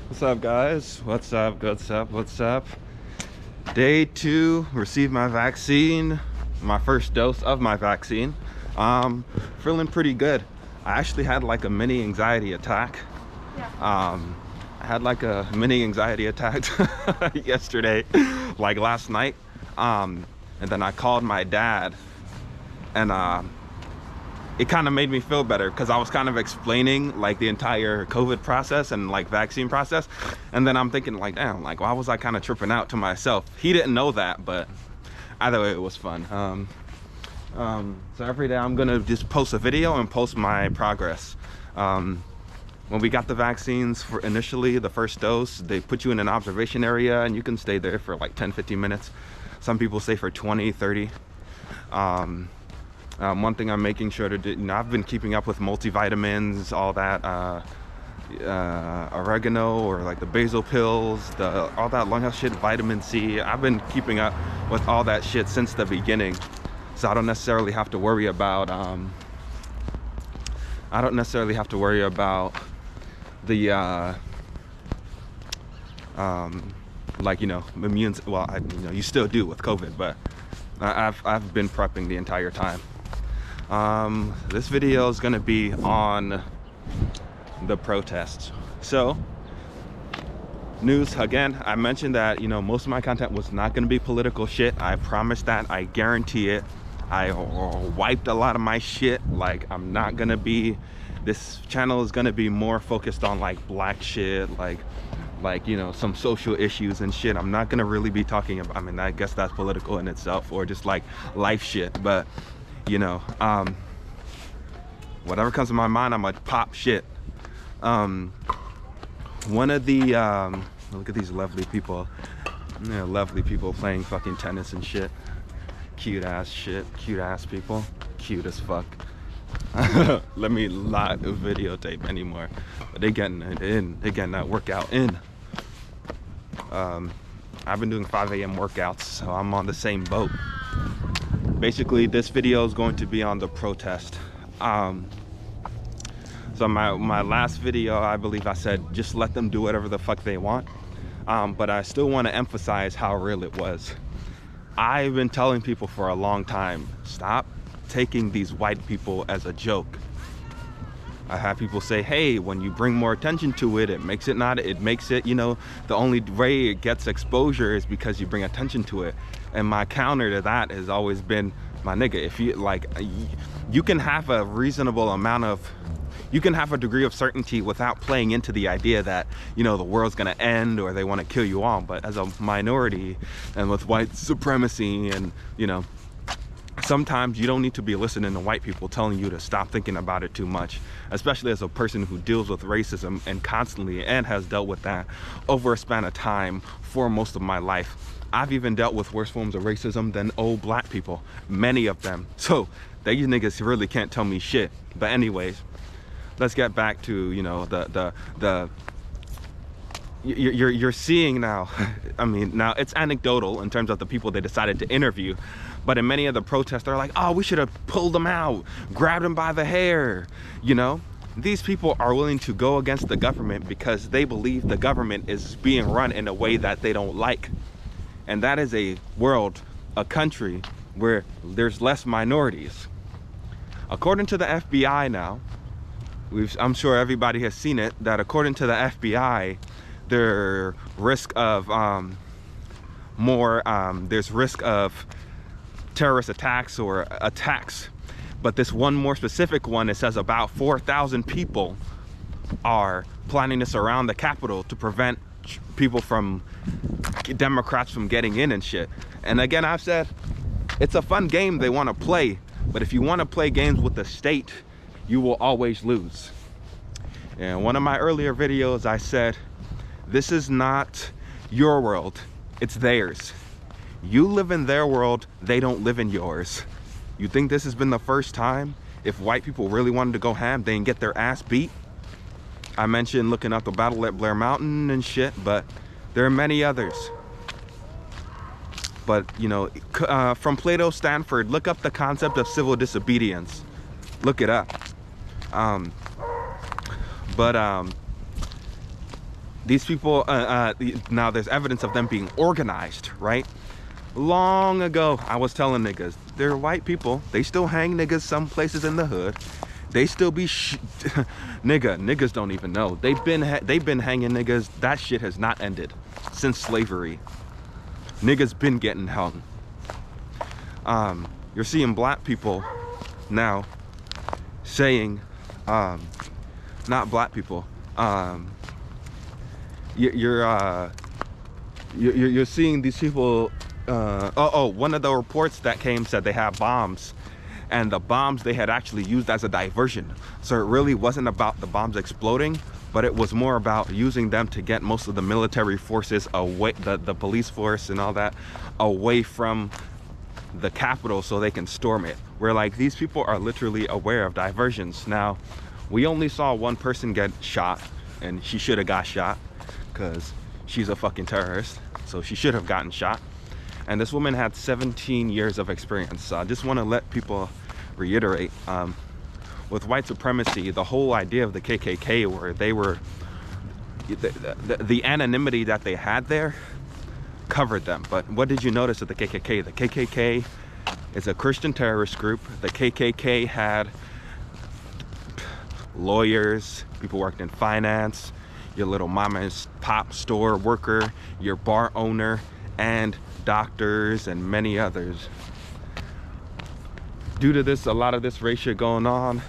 What's up, guys? What's up? What's up? Day 2, received my vaccine, my first dose of my vaccine. Feeling pretty good. I actually had like a mini anxiety attack. I had like a mini anxiety attack yesterday, like last night. And then I called my dad, and it kind of made me feel better because I was kind of explaining like the entire COVID process and like vaccine process. And then I'm thinking like, damn, like why was I kind of tripping out to myself? He didn't know that, but either way it was fun. So every day I'm gonna just post a video and post my progress. When we got the vaccines for initially the first dose, they put you in an observation area and you can stay there for like 10-15 minutes. Some people stay for 20-30. One thing I'm making sure to do, I've been keeping up with multivitamins, all that, oregano or like the basil pills, all that lung health shit, vitamin C. I've been keeping up with all that shit since the beginning, so I don't necessarily have to worry about the like, you know, immune. Well, you still do with COVID, but I've been prepping the entire time. This video is gonna be on the protests. So, news again. I mentioned that, you know, most of my content was not gonna be political shit. I promise that. I guarantee it. I wiped a lot of my shit. Like, I'm not gonna be. This channel is gonna be more focused on like black shit, like you know, some social issues and shit. I'm not gonna really be talking about, I mean, I guess that's political in itself, or just like life shit, but you know, whatever comes to my mind, I'm gonna pop shit. One of the look at these lovely people, lovely people playing fucking tennis and shit. Cute ass shit, cute ass people, cute as fuck. Let me not videotape anymore, but they getting it in, they getting that workout in. I've been doing 5 a.m. workouts, so I'm on the same boat. Basically, this video is going to be on the protest. So my last video, I believe I said just let them do whatever the fuck they want, but I still want to emphasize how real it was. I've been telling people for a long time, stop taking these white people as a joke. I have people say, hey, when you bring more attention to it, it makes it, you know, the only way it gets exposure is because you bring attention to it. And my counter to that has always been, my nigga, if you like, you can have a reasonable amount of, you can have a degree of certainty without playing into the idea that, you know, the world's gonna end or they want to kill you all. But as a minority and with white supremacy and, you know, sometimes you don't need to be listening to white people telling you to stop thinking about it too much, especially as a person who deals with racism and constantly and has dealt with that over a span of time for most of my life. I've even dealt with worse forms of racism than old black people, many of them. So these niggas really can't tell me shit. But anyways, let's get back to, you know, you're seeing now, I mean, now it's anecdotal in terms of the people they decided to interview, but in many of the protests, they're like, oh, we should have pulled them out, grabbed them by the hair, you know? These people are willing to go against the government because they believe the government is being run in a way that they don't like. And that is a world, a country where there's less minorities. According to the FBI now, I'm sure everybody has seen it, that according to the FBI, there's risk of there's risk of terrorist attacks or attacks. But this one more specific one, it says about 4,000 people are planning to surround the Capitol to prevent people from, Democrats from getting in and shit. And again, I've said, it's a fun game they want to play, but if you want to play games with the state, you will always lose. In one of my earlier videos, I said, this is not your world, it's theirs. You live in their world, they don't live in yours. You think this has been the first time? If white people really wanted to go ham, they can get their ass beat. I mentioned looking up the battle at Blair Mountain and shit, but there are many others. But, you know, from Plato Stanford, look up the concept of civil disobedience. Look it up. These people, now there's evidence of them being organized, right? Long ago, I was telling niggas, they're white people. They still hang niggas some places in the hood. They still be niggas don't even know. They've been hanging niggas. That shit has not ended since slavery. Niggas been getting hung. You're seeing black people now saying, not black people. You're seeing these people. One of the reports that came said they had bombs, and the bombs they had actually used as a diversion. So it really wasn't about the bombs exploding, but it was more about using them to get most of the military forces away, the police force and all that, away from the Capitol so they can storm it. Where like these people are literally aware of diversions. Now, we only saw one person get shot, and she should have got shot because she's a fucking terrorist. So she should have gotten shot. And this woman had 17 years of experience. So I just want to let people reiterate, with white supremacy, the whole idea of the KKK, where they were, the anonymity that they had there covered them. But what did you notice of the KKK? The KKK is a Christian terrorist group. The KKK had lawyers, people worked in finance, your little mama's pop store worker, your bar owner, and doctors and many others. Due to this, a lot of this race shit going on,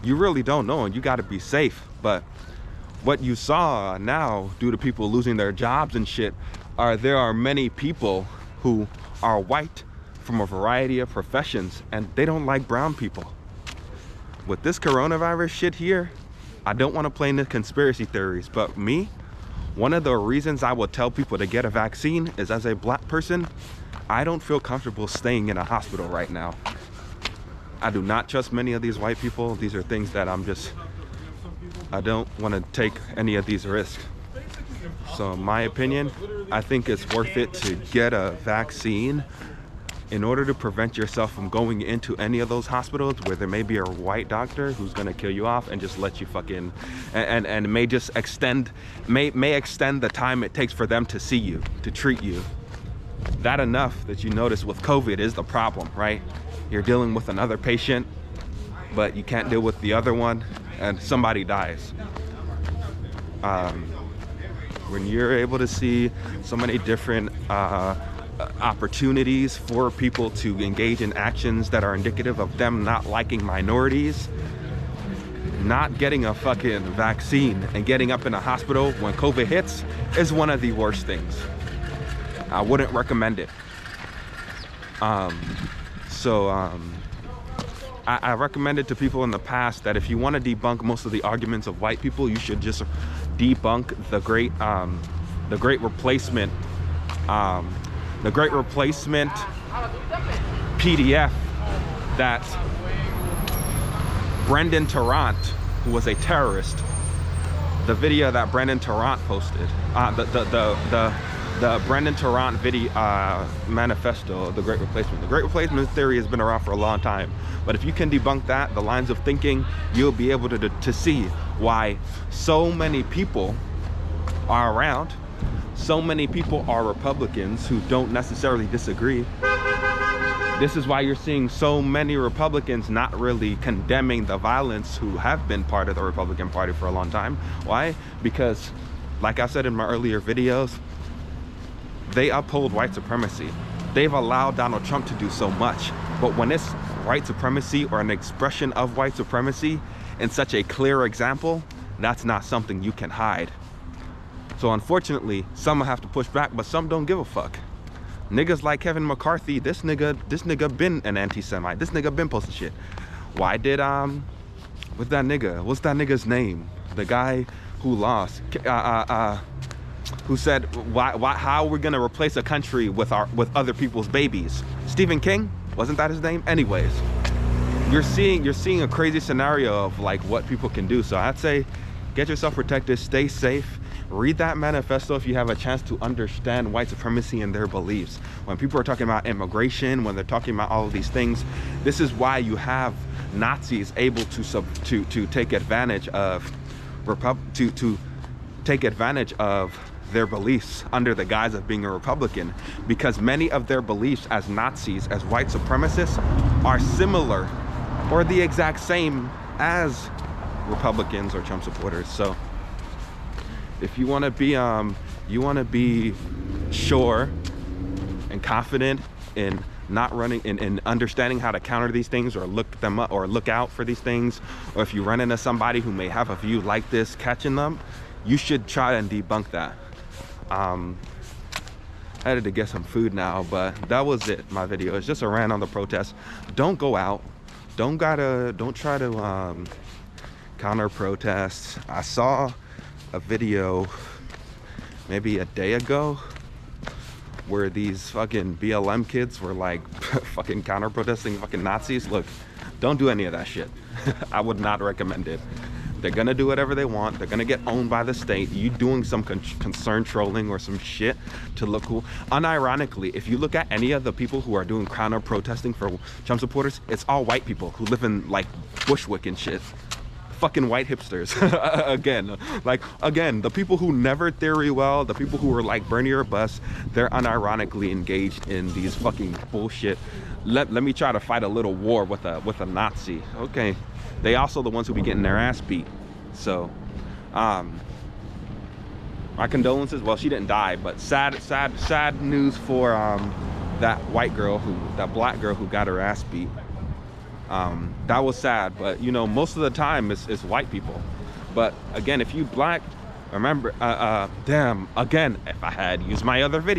you really don't know, and you got to be safe. But what you saw now, due to people losing their jobs and shit, there are many people who are white from a variety of professions, and they don't like brown people. With this coronavirus shit here, I don't want to play into conspiracy theories, but me, one of the reasons I would tell people to get a vaccine is, as a black person, I don't feel comfortable staying in a hospital right now. I do not trust many of these white people. These are things that I don't want to take any of these risks. So in my opinion, I think it's worth it to get a vaccine in order to prevent yourself from going into any of those hospitals where there may be a white doctor who's gonna kill you off and just let you fucking, and may just extend the time it takes for them to see you, to treat you. That enough that you notice with COVID is the problem, right? You're dealing with another patient, but you can't deal with the other one, and somebody dies. When you're able to see so many different opportunities for people to engage in actions that are indicative of them not liking minorities, not getting a fucking vaccine and getting up in a hospital when COVID hits is one of the worst things. I wouldn't recommend it. I recommended to people in the past that if you want to debunk most of the arguments of white people, you should just debunk the great replacement PDF that Brendan Tarrant, who was a terrorist, the video that Brendan Tarrant posted, the Brendan Tarrant video manifesto, the Great Replacement. The Great Replacement theory has been around for a long time, but if you can debunk that, the lines of thinking, you'll be able to see why so many people are around. So many people are Republicans who don't necessarily disagree. This is why you're seeing so many Republicans not really condemning the violence who have been part of the Republican Party for a long time. Why? Because, like I said in my earlier videos, they uphold white supremacy. They've allowed Donald Trump to do so much. But when it's white supremacy or an expression of white supremacy in such a clear example, that's not something you can hide. So unfortunately, some have to push back, but some don't give a fuck. Niggas like Kevin McCarthy, this nigga been an anti-Semite. This nigga been posting shit. Why did what's that nigga's name? The guy who lost, who said how are we gonna replace a country with other people's babies? Stephen King? Wasn't that his name? Anyways, you're seeing a crazy scenario of like what people can do. So I'd say get yourself protected, stay safe. Read that manifesto if you have a chance to understand white supremacy and their beliefs. When people are talking about immigration, when they're talking about all of these things, this is why you have Nazis able to take advantage of take advantage of their beliefs under the guise of being a Republican, because many of their beliefs as Nazis, as white supremacists, are similar or the exact same as Republicans or Trump supporters. So if you want to be sure and confident in not running in understanding how to counter these things, or look them up, or look out for these things, or if you run into somebody who may have a view like this catching them, you should try and debunk that. I had to get some food now, but that was it. My video, it's just a rant on the protest. Don't go out, don't try to counter protests. I saw a video maybe a day ago where these fucking BLM kids were like fucking counter protesting fucking Nazis. Look, don't do any of that shit. I would not recommend it. They're gonna do whatever they want. They're gonna get owned by the state. You doing some concern trolling or some shit to look cool. Unironically, if you look at any of the people who are doing counter protesting for Trump supporters, it's all white people who live in like Bushwick and shit. Fucking white hipsters. Again, the people who never theory well, the people who are like Bernie or bust, they're unironically engaged in these fucking bullshit. Let me try to fight a little war with a Nazi. Okay, they also the ones who be getting their ass beat. So my condolences. Well, she didn't die, but sad news for that black girl who got her ass beat. That was sad, but you know, most of the time it's white people. But again, if you black, remember, damn, again, if I had used my other video.